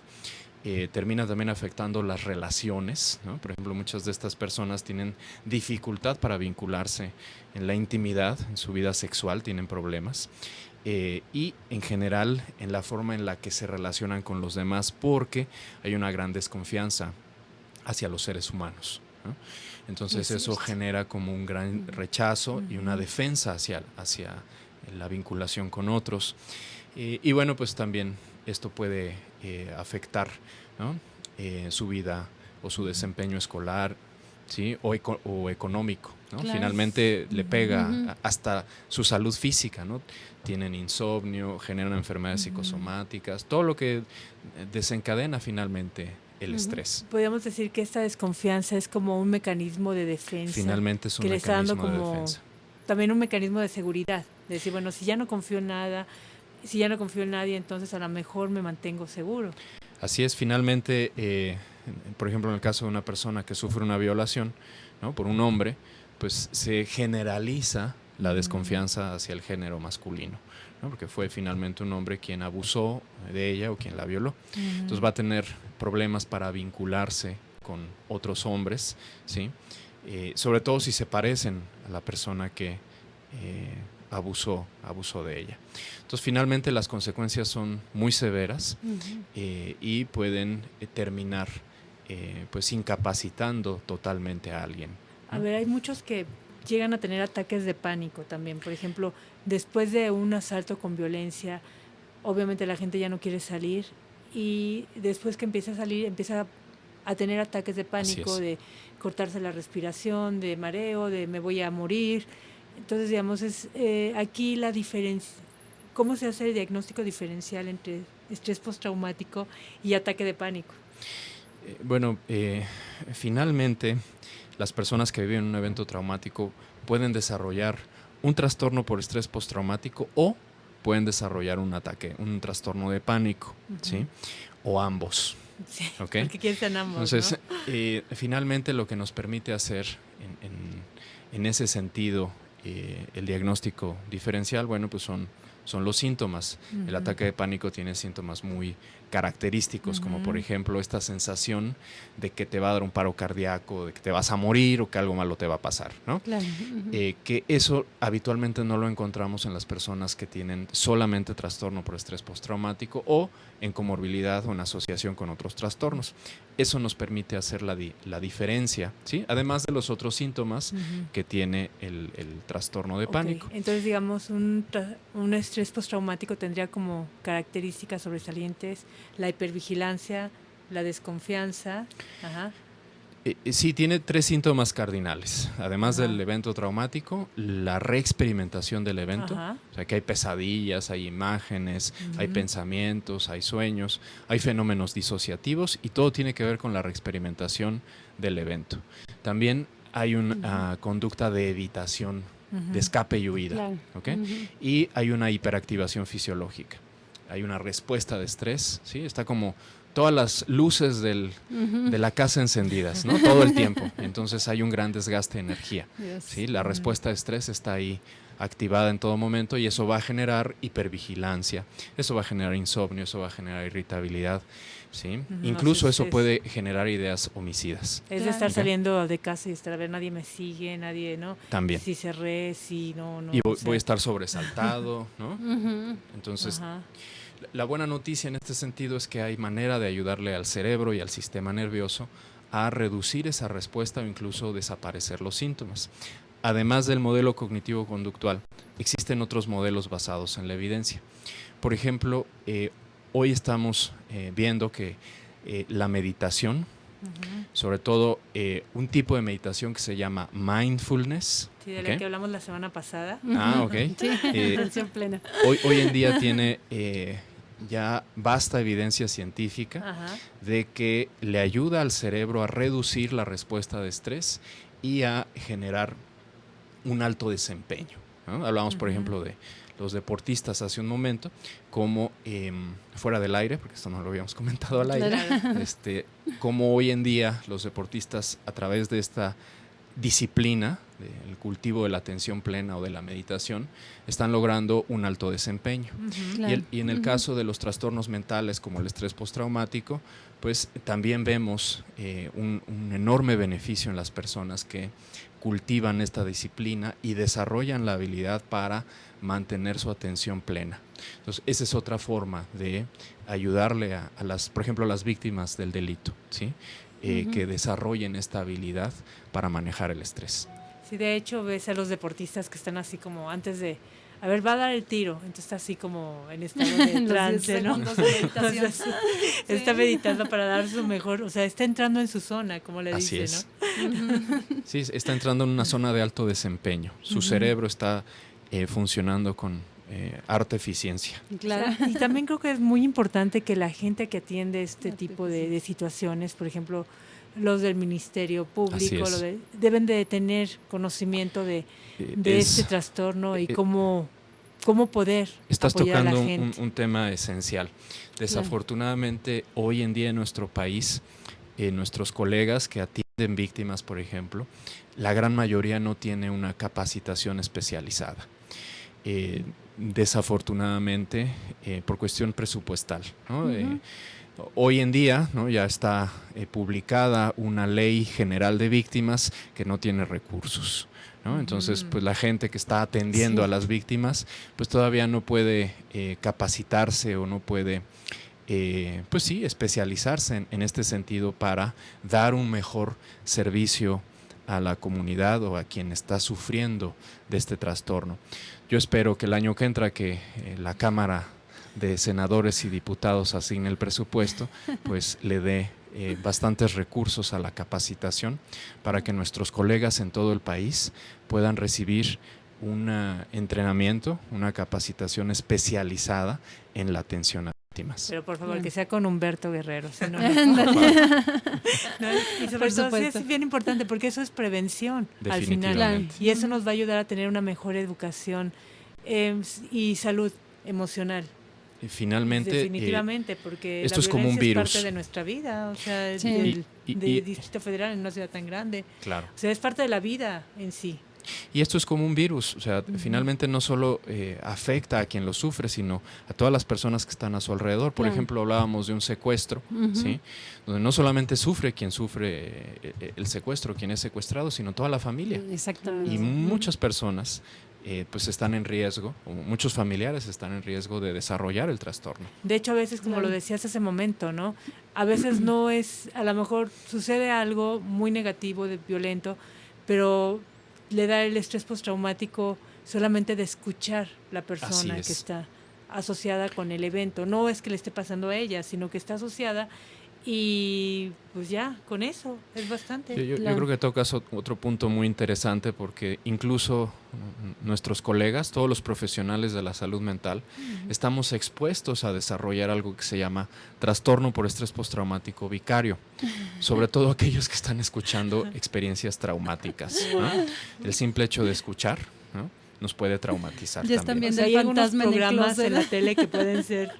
Termina también afectando las relaciones, ¿no? Por ejemplo, muchas de estas personas tienen dificultad para vincularse en la intimidad, en su vida sexual tienen problemas y en general en la forma en la que se relacionan con los demás porque hay una gran desconfianza hacia los seres humanos, ¿no? Entonces eso genera como un gran rechazo y una defensa hacia la vinculación con otros. Y bueno, pues también esto puede afectar, ¿no? Su vida o su desempeño escolar, ¿sí? o económico, ¿no? Claro. Finalmente le pega hasta su salud física, ¿no? Tienen insomnio, generan enfermedades psicosomáticas, todo lo que desencadena finalmente el estrés. Podríamos decir que esta desconfianza es como un mecanismo de defensa. Finalmente es un que le está dando mecanismo de como defensa. también un mecanismo de seguridad. De decir, bueno, si ya no confío en nada, si ya no confío en nadie, entonces a lo mejor me mantengo seguro. Así es, finalmente, por ejemplo, en el caso de una persona que sufre una violación, ¿no? Por un hombre, pues se generaliza la desconfianza hacia el género masculino, ¿no? Porque fue finalmente un hombre quien abusó de ella o quien la violó. Entonces va a tener problemas para vincularse con otros hombres, ¿sí? Sobre todo si se parecen a la persona que abusó de ella. Entonces, finalmente las consecuencias son muy severas y pueden terminar pues incapacitando totalmente a alguien, ¿no? A ver, hay muchos que llegan a tener ataques de pánico también. Por ejemplo, después de un asalto con violencia, obviamente la gente ya no quiere salir y después que empieza a salir, empieza a tener ataques de pánico, de cortarse la respiración, de mareo, de me voy a morir. Entonces, digamos, es aquí la diferencia. ¿Cómo se hace el diagnóstico diferencial entre estrés postraumático y ataque de pánico? Bueno, finalmente las personas que viven un evento traumático pueden desarrollar un trastorno por estrés postraumático o pueden desarrollar un trastorno de pánico, ¿sí? O ambos. Sí, ¿Okay? porque quieren ser ambos, Entonces, ¿no? finalmente lo que nos permite hacer en ese sentido el diagnóstico diferencial, bueno, pues son los síntomas. El ataque de pánico tiene síntomas muy característicos, como por ejemplo esta sensación de que te va a dar un paro cardíaco, de que te vas a morir o que algo malo te va a pasar, ¿no? Claro. Que eso habitualmente no lo encontramos en las personas que tienen solamente trastorno por estrés postraumático o en comorbilidad o en asociación con otros trastornos. Eso nos permite hacer la diferencia, ¿sí? Además de los otros síntomas que tiene el trastorno de pánico. Entonces, digamos, un estrés postraumático tendría como características sobresalientes la hipervigilancia, la desconfianza. Sí, tiene 3 síntomas cardinales. Además del evento traumático, la reexperimentación del evento. O sea, que hay pesadillas, hay imágenes, hay pensamientos, hay sueños, hay fenómenos disociativos y todo tiene que ver con la reexperimentación del evento. También hay una conducta de evitación, de escape y huida. Claro. ¿Okay? Y hay una hiperactivación fisiológica. Hay una respuesta de estrés, ¿sí? Está como todas las luces de la casa encendidas, ¿no? Todo el tiempo. Entonces hay un gran desgaste de energía. Yes. ¿Sí? La respuesta de estrés está ahí activada en todo momento y eso va a generar hipervigilancia, eso va a generar insomnio, eso va a generar irritabilidad, ¿sí? Incluso eso puede generar ideas homicidas. Es de estar saliendo de casa y estar a ver, nadie me sigue, nadie, ¿no? También. Si cerré, si no. Y o sea, voy a estar sobresaltado, ¿no? Entonces, ajá. la buena noticia en este sentido es que hay manera de ayudarle al cerebro y al sistema nervioso a reducir esa respuesta o incluso desaparecer los síntomas. Además del modelo cognitivo-conductual, existen otros modelos basados en la evidencia. Por ejemplo, hoy estamos viendo que la meditación, sobre todo un tipo de meditación que se llama mindfulness. Sí, de ¿ok? la que hablamos la semana pasada. Ah, ok. Sí, atención plena. Hoy en día tiene ya vasta evidencia científica Ajá. de que le ayuda al cerebro a reducir la respuesta de estrés y a generar un alto desempeño, ¿no? Hablamos, por ejemplo, de los deportistas hace un momento, como fuera del aire, porque esto no lo habíamos comentado al aire, como hoy en día los deportistas a través de esta disciplina, del cultivo de la atención plena o de la meditación, están logrando un alto desempeño. Claro. Y en el caso de los trastornos mentales como el estrés postraumático, pues también vemos un enorme beneficio en las personas que cultivan esta disciplina y desarrollan la habilidad para mantener su atención plena. Entonces, esa es otra forma de ayudarle a las, por ejemplo, a las víctimas del delito, ¿sí? Que desarrollen esta habilidad para manejar el estrés. Sí, de hecho ves a los deportistas que están así como antes de, a ver, va a dar el tiro, entonces está así como en estado de Los trance, 10 ¿no? segundos de meditación. O sea, está meditando para dar su mejor, o sea, está entrando en su zona, como le Así dice, es. ¿no? Sí, está entrando en una zona de alto desempeño. Su cerebro está funcionando con harta eficiencia. Claro. Y también creo que es muy importante que la gente que atiende este tipo de situaciones, por ejemplo, los del Ministerio Así Público, es. deben de tener conocimiento de este trastorno y cómo poder Estás apoyar a la tocando gente. un tema esencial. Desafortunadamente, hoy en día en nuestro país, nuestros colegas que atienden víctimas, por ejemplo, la gran mayoría no tiene una capacitación especializada. Desafortunadamente, por cuestión presupuestal, ¿no? Hoy en día, ¿no? Ya está publicada una ley general de víctimas que no tiene recursos, ¿no? Entonces, pues la gente que está atendiendo a las víctimas, pues todavía no puede capacitarse o no puede, pues sí, especializarse en este sentido para dar un mejor servicio a la comunidad o a quien está sufriendo de este trastorno. Yo espero que el año que entra, que la Cámara de Senadores y Diputados asigne el presupuesto, pues le dé bastantes recursos a la capacitación para que nuestros colegas en todo el país puedan recibir un entrenamiento, una capacitación especializada en la atención a víctimas. Pero por favor, Bien. que sea con Humberto Guerrero. Si no, Ándale. ¿no? Y sobre Por todo, sí supuesto. es bien importante porque eso es prevención al final. Definitivamente. Y eso nos va a ayudar a tener una mejor educación y salud emocional. Y finalmente, Definitivamente, porque esto la es como un violencia virus. es parte de nuestra vida, o sea, Sí. del Y- Distrito Federal en una ciudad tan grande. claro. O sea, es parte de la vida en sí. Y esto es como un virus, o sea, finalmente no solo afecta a quien lo sufre, sino a todas las personas que están a su alrededor. Por Claro. ejemplo, hablábamos de un secuestro, ¿sí? Donde no solamente sufre quien sufre el secuestro, quien es secuestrado, sino toda la familia. Exactamente. Y muchas personas pues están en riesgo, o muchos familiares están en riesgo de desarrollar el trastorno. De hecho, a veces, como Claro. lo decías hace momento, ¿no? A veces no es, a lo mejor sucede algo muy negativo, violento, pero le da el estrés postraumático solamente de escuchar la persona es. que está asociada con el evento. No es que le esté pasando a ella, sino que está asociada y pues ya, con eso es bastante. Yo Claro. creo que tocas otro punto muy interesante porque incluso nuestros colegas, todos los profesionales de la salud mental, estamos expuestos a desarrollar algo que se llama trastorno por estrés postraumático vicario, sobre todo aquellos que están escuchando experiencias traumáticas, ¿no? El simple hecho de escuchar, ¿no? nos puede traumatizar Ya están también. viendo Hay el algunos fantasma en el programas closet. en la tele que pueden ser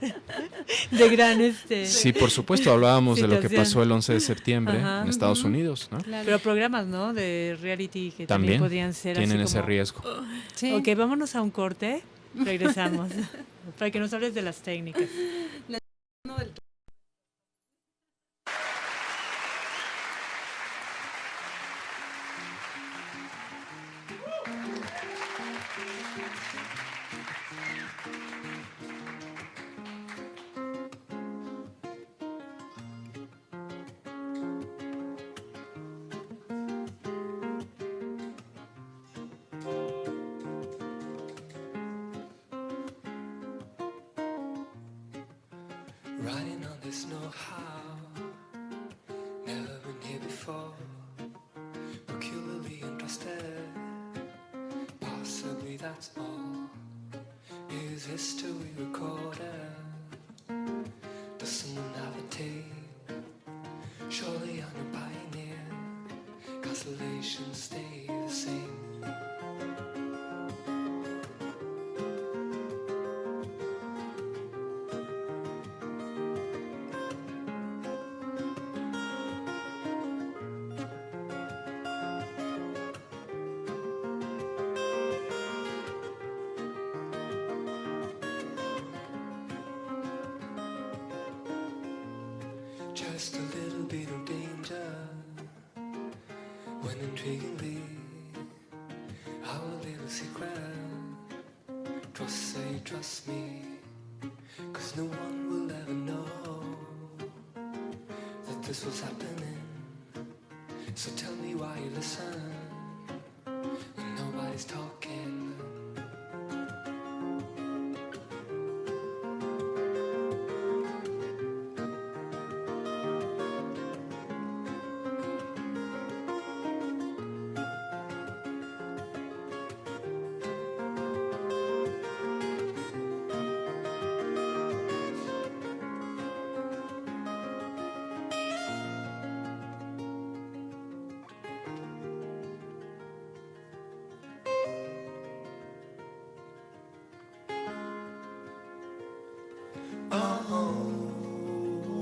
de gran Sí, por supuesto, hablábamos de lo que situación. pasó el 11 de septiembre Ajá. en Estados Unidos, ¿no? Claro. Pero programas, ¿no? De reality que también, También podrían ser tienen así ese como... riesgo. Sí. Ok, vámonos a un corte. Regresamos. Para que nos hables de las técnicas. Riding on this know-how, never been here before, peculiarly interested, possibly that's all. Is history recorded? Does someone have a tape? Surely I'm a pioneer, constellations stay the same. Just a little bit of danger when intriguingly our little secret. Trust me, 'cause no one will ever know that this was happening. So tell me why you listen when nobody's talking.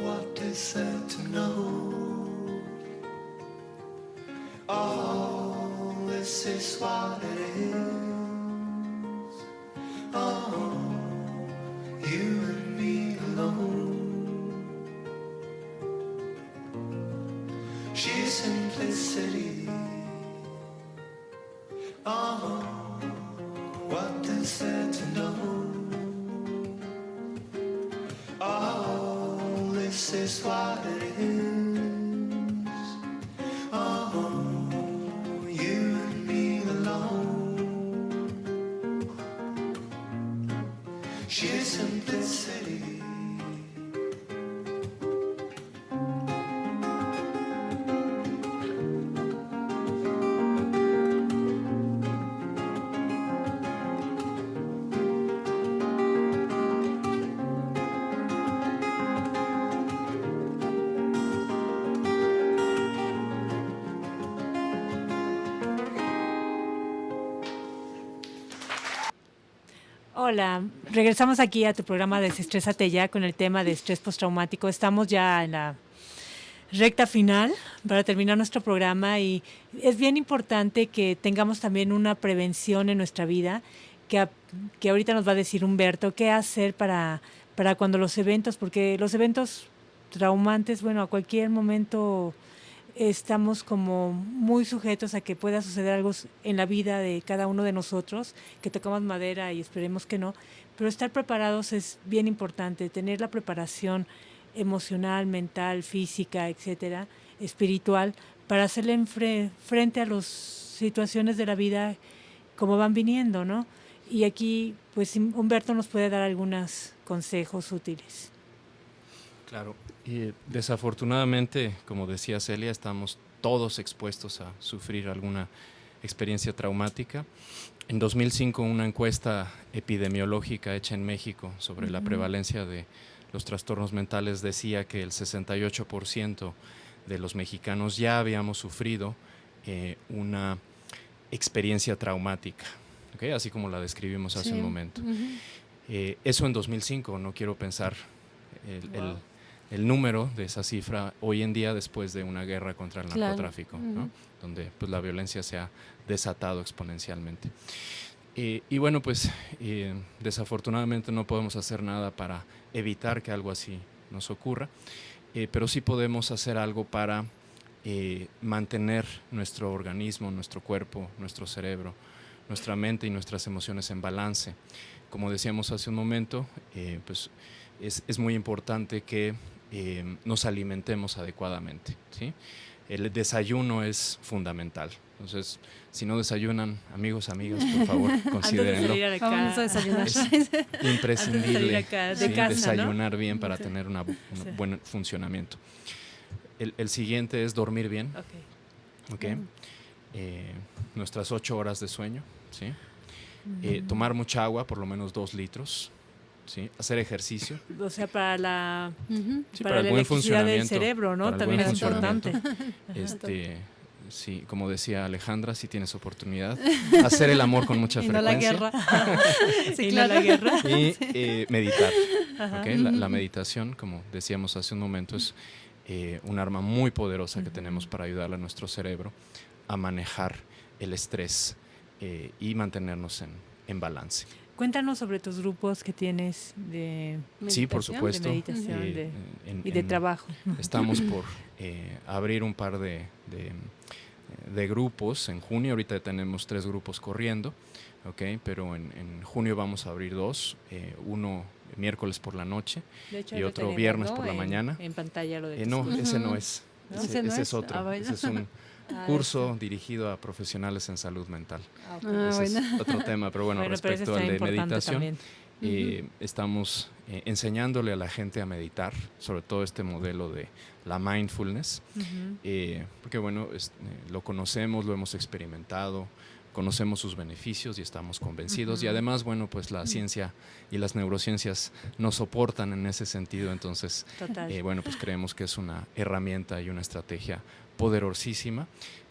What is there to know? Oh, this is what it is. Oh, you and me alone. She's simplicity. Oh, what is there to know? Oh, this is what it is. Oh, you and me alone. Sheer simplicity. Hola, regresamos aquí a tu programa Desestrésate Ya con el tema de estrés postraumático. Estamos ya en la recta final para terminar nuestro programa y es bien importante que tengamos también una prevención en nuestra vida, que ahorita nos va a decir Humberto qué hacer para cuando los eventos, porque los eventos traumantes, bueno, a cualquier momento estamos como muy sujetos a que pueda suceder algo en la vida de cada uno de nosotros, que tocamos madera y esperemos que no, pero estar preparados es bien importante, tener la preparación emocional, mental, física, etcétera, espiritual, para hacerle frente a las situaciones de la vida como van viniendo, ¿no? Y aquí, pues, Humberto nos puede dar algunos consejos útiles. Claro, y desafortunadamente, como decía Celia, estamos todos expuestos a sufrir alguna experiencia traumática. En 2005, una encuesta epidemiológica hecha en México sobre la prevalencia de los trastornos mentales decía que el 68% de los mexicanos ya habíamos sufrido una experiencia traumática. ¿ok? Así como la describimos hace Sí. un momento. Ujú. Eso en 2005, no quiero pensar Wow. el número de esa cifra hoy en día después de una guerra contra el Claro. narcotráfico, ¿no? Ujú. Donde pues, la violencia se ha desatado exponencialmente. Y bueno, pues desafortunadamente no podemos hacer nada para evitar que algo así nos ocurra, pero sí podemos hacer algo para mantener nuestro organismo, nuestro cuerpo, nuestro cerebro, nuestra mente y nuestras emociones en balance. Como decíamos hace un momento, pues es muy importante que nos alimentemos adecuadamente, ¿sí? El desayuno es fundamental. Entonces, si no desayunan, amigos, amigas, por favor, Antes de considérenlo. salir a la Vamos a ca- desayunar. Es Antes de imprescindible salir acá de sí, casa, ¿no? desayunar bien para Sí. tener un Sí. buen funcionamiento. El siguiente es dormir bien, Ok. ¿ok? Nuestras 8 horas de sueño, ¿sí? Tomar mucha agua, por lo menos 2 litros, ¿sí? Hacer ejercicio. O sea, para la, Ujú. Sí, para el la buen electricidad del funcionamiento, cerebro, ¿no? para el También buen es importante. funcionamiento. Sí, como decía Alejandra, si tienes oportunidad, hacer el amor con mucha Y no la frecuencia. guerra. Sí, Y no claro. la guerra. Y meditar. Ajá. ¿Ok? La meditación, como decíamos hace un momento, es un arma muy poderosa que tenemos para ayudarle a nuestro cerebro a manejar el estrés y mantenernos en balance. Cuéntanos sobre tus grupos que tienes Sí, por Meditación. supuesto. de meditación Eh, y de trabajo. Estamos por abrir un par de grupos en junio. Ahorita tenemos 3 grupos corriendo, ¿ok? Pero en junio vamos a abrir 2. Uno miércoles por la noche De hecho, y lo otro tenemos, viernes ¿no? por la mañana. En pantalla lo de No, tus- ese no es. ¿No? Ese, ¿Ese no ese es? es otro. Ah, bueno. Ese es un Ah, curso dirigido a profesionales en salud mental. Ah, ok. Ah, Ese bueno. es otro tema, pero bueno, Bueno, pero ese respecto está al de importante meditación, también. estamos enseñándole a la gente a meditar, sobre todo este modelo de la mindfulness, Ujú. porque bueno, lo conocemos, lo hemos experimentado, conocemos sus beneficios y estamos convencidos. Y además, bueno, pues la ciencia y las neurociencias nos soportan en ese sentido, entonces, Total. bueno, pues creemos que es una herramienta y una estrategia poderosísima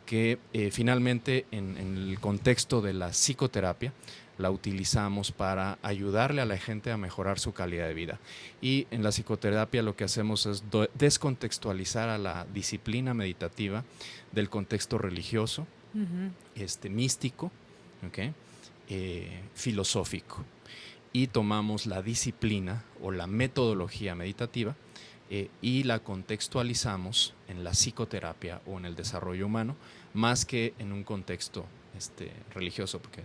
que finalmente en el contexto de la psicoterapia la utilizamos para ayudarle a la gente a mejorar su calidad de vida. Y en la psicoterapia lo que hacemos es descontextualizar a la disciplina meditativa del contexto religioso, Ujú. místico, ¿ok? Filosófico. Y tomamos la disciplina o la metodología meditativa y la contextualizamos en la psicoterapia o en el desarrollo humano, más que en un contexto religioso, porque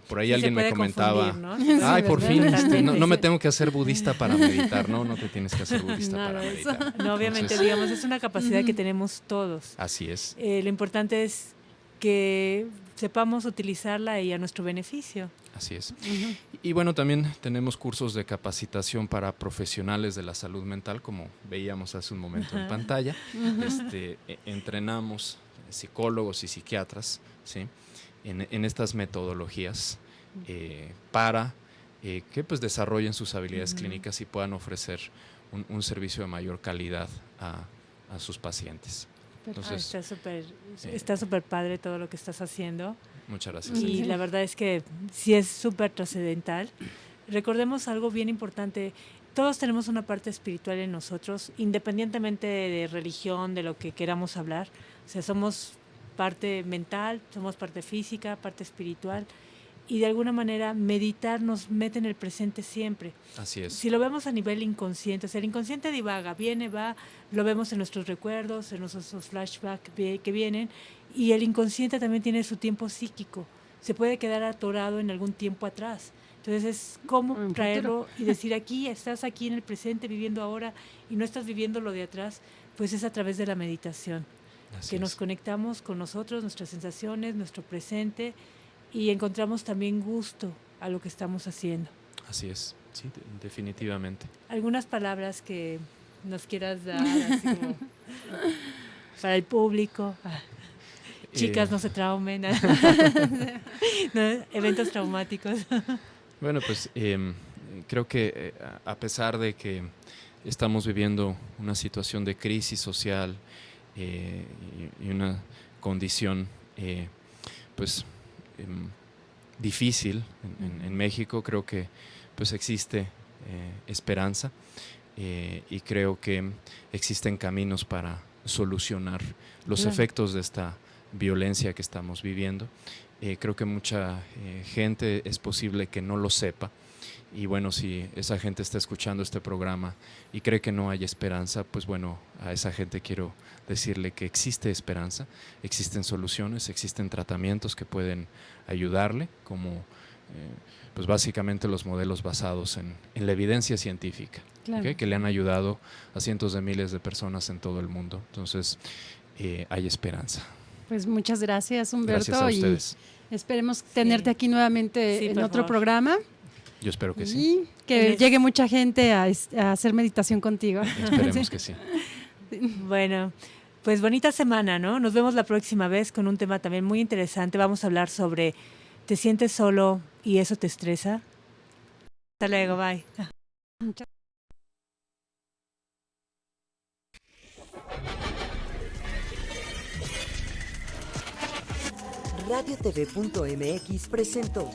por ahí Sí, se alguien me puede comentaba, confundir, ¿no? ay, por ¿verdad? fin, Totalmente, no me sí. tengo que hacer budista para meditar, no te tienes que hacer budista Nada para de eso. meditar. No, obviamente, Entonces, digamos, es una capacidad que tenemos todos. así es. Lo importante es que sepamos utilizarla y a nuestro beneficio. Así es. Y bueno, también tenemos cursos de capacitación para profesionales de la salud mental, como veíamos hace un momento en pantalla. Entrenamos psicólogos y psiquiatras, ¿sí? en estas metodologías para que pues desarrollen sus habilidades clínicas y puedan ofrecer un servicio de mayor calidad a sus pacientes. Entonces, Está súper padre todo lo que estás haciendo. muchas gracias. Y la verdad es que sí es súper trascendental. Recordemos algo bien importante. Todos tenemos una parte espiritual en nosotros, independientemente de religión, de lo que queramos hablar. O sea, somos parte mental, somos parte física, parte espiritual. Y de alguna manera meditar nos mete en el presente siempre. Así es. Si lo vemos a nivel inconsciente, o sea, el inconsciente divaga, viene, va, lo vemos en nuestros recuerdos, en nuestros flashbacks que vienen, y el inconsciente también tiene su tiempo psíquico, se puede quedar atorado en algún tiempo atrás. Entonces es cómo En traerlo y decir estás aquí en el presente viviendo ahora y no estás viviendo lo de atrás, pues es a través de la meditación, Así que es. nos conectamos con nosotros, nuestras sensaciones, nuestro presente, y encontramos también gusto a lo que estamos haciendo. Así es, sí, definitivamente. ¿Algunas palabras que nos quieras dar así como para el público? Chicas, no se traumen. No, eventos traumáticos. Bueno, pues creo que a pesar de que estamos viviendo una situación de crisis social y una condición pues difícil en México, creo que pues existe esperanza y creo que existen caminos para solucionar los efectos de esta violencia que estamos viviendo. Creo que mucha gente es posible que no lo sepa. Y bueno, si esa gente está escuchando este programa y cree que no hay esperanza, pues bueno, a esa gente quiero decirle que existe esperanza, existen soluciones, existen tratamientos que pueden ayudarle, como pues básicamente los modelos basados en la evidencia científica, Claro. ¿okay? Que le han ayudado a cientos de miles de personas en todo el mundo. Entonces, hay esperanza. Pues muchas gracias, Humberto. Gracias a ustedes. Y esperemos tenerte aquí nuevamente Sí, en por otro favor. programa. Yo espero que sí. Y que llegue mucha gente a hacer meditación contigo. Esperemos que sí. Bueno, pues bonita semana, ¿no? Nos vemos la próxima vez con un tema también muy interesante. Vamos a hablar sobre ¿te sientes solo y eso te estresa? Hasta luego, bye. RadioTV.mx presentó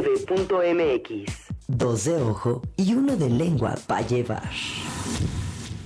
RadioTV.mx. Dos de ojo y uno de lengua para llevar.